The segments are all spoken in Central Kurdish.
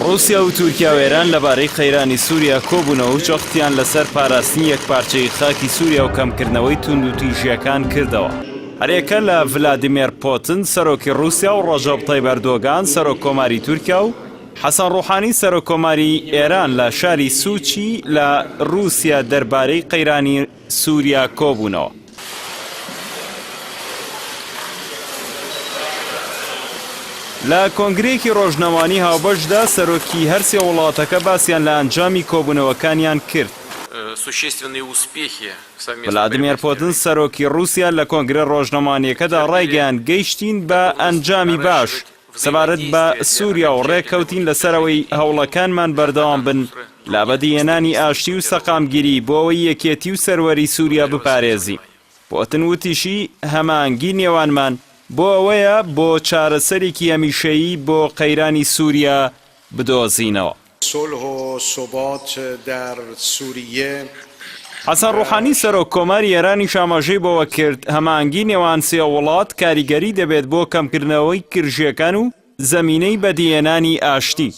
رووسیا و تورکیا و ئێران لەبارەی قەیرانی سووریا کۆبوونەوە و جەختیان لەسەر پاراستنی یەکپارچەی خاکی سووریا و کەمکردنەوەی توندوتیژیەکان کردەوە. هەرێکە لە ڤلادیمیر پۆتن سەرۆکی رووسیا و ڕەجەب تەیب ئەردۆغان سەرۆک کۆماری تورکیا و حەسەن ڕوحانی سەرۆک کۆماری ئێران لە شاری سوچی لە رووسیا دەربارەی قەیرانی سووریا کۆبوونەوە. لە کۆنگرێکی ڕۆژنەوانی هاوبەشدا سەرۆکی هەرسێ وڵاتەکە باسییان لە ئەنجامی کۆبوونەوەکانیان کرد. ڤلادیمیر پۆتن سەرۆکی رووسیا لە کۆنگرە ڕۆژنەوانیەکەدا ڕایگەیاند گەیشتین بە ئەنجامی باش سەبارەت بە سووریا و ڕێککەوتین لەسەرەوەی هەوڵەکانمان بەردەوام بن لە بەدیهێنانی ئاشتی و سەقامگیری بۆ ئەوەی یەکێتی و سەروەری سووریا بپارێزی. پۆتن وتیشی هەماهەنگی نێوانمان بۆ ئەوەیە بۆ چارەسەرێکی هەمیشەیی بۆ قەیرانی سووریا بدۆزینەوە. حەسەن ڕوحانی سەرۆک کۆماری ئێرانی ئاماژەی بۆەوە کرد هەماهەنگی نێوان سێ وڵات کاریگەری دەبێت بۆ کەمکردنەوەی کرژیەکان و زەمینەی بەدیهێنانی ئاشتی.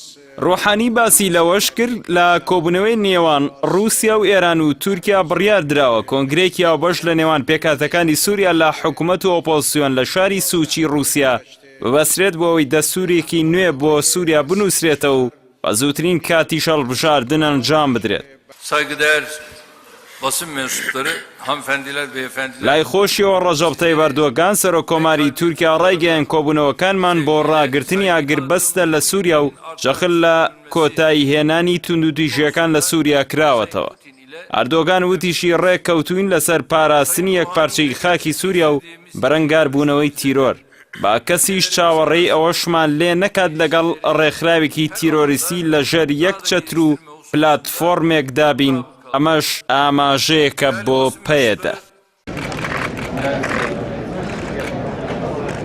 ڕوحانی باسی لەوەش کرد لە کۆبوونەوەی نێوان رووسیا و ئێران و تورکیا بڕیار درراوە کۆنگرێکی هاوبەش لە نێوان پێکهاتەکانی سووریا لە حکوومەت و ئۆپۆزیسیۆن لە شاری سوچی رووسیا ببەسرێت بۆ ئەوەی دەستوورێکی نوێ بۆ سووریا بنووسرێتەوە و بە زووترین کاتی هەڵبژاردن ئەنجام بدرێت. basın mensupları, hanımefendiler, beyefendiler. لای خۆشیەوە ڕەجەب تەیب ئەردۆغان سەرۆک کۆماری تورکیا ڕایگەیاند کۆبوونەوەکانمان بۆ ڕاگررتنی ئاگربەستە لە سووریا و جەخل لە کۆتایی هێنانی توندوتیژیەکان لە سووریا کراوەتەوە. ئەردۆغان وتیشی ڕێککەوتوین لەسەر پاراستنی یەکپارچەی خاکی سووریا و بەرەنگار بوونەوەی تیرۆر. با کەسیش چاوەڕێی ئەوەشمان لێ نەکات لەگەڵ ڕێکخراوێکی تیرۆریسی لەژێر یەک چەتر و پلاتفۆرمێکدا بین. ئەمەش ئاماژەیەکە بۆ پێدا.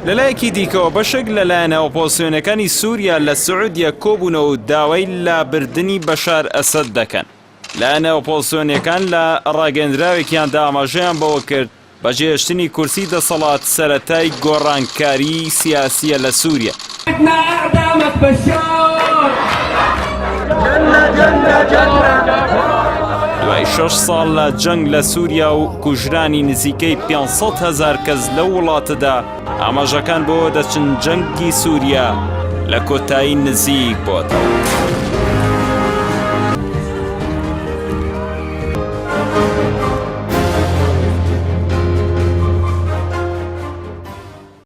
لەلایەکی دیکەوە بەشێک لەلایەنە ئۆپۆزیسیۆنەکانی سووریا لە سعودیا کۆبوونەوە و داوای لابردنی بەشار ئەسەد دەکەن. لایەنە ئۆپۆزیسیۆنەکان لە ڕاگەندراوێکیاندا ئاماژەیان بەوە کرد بەجێهێشتنی کورسی دەسەڵات سەرەتای گۆڕانکاری سیاسیە لە سووریا. دوای 6 ساڵ لە جەنگ لە سووریا و کوژرانی نزیکەی 500,000 کەس لە وڵاتەدا ئاماژەکان بۆ دەچن جەنگی سووریا لە کۆتایی نزیک بۆتەوە.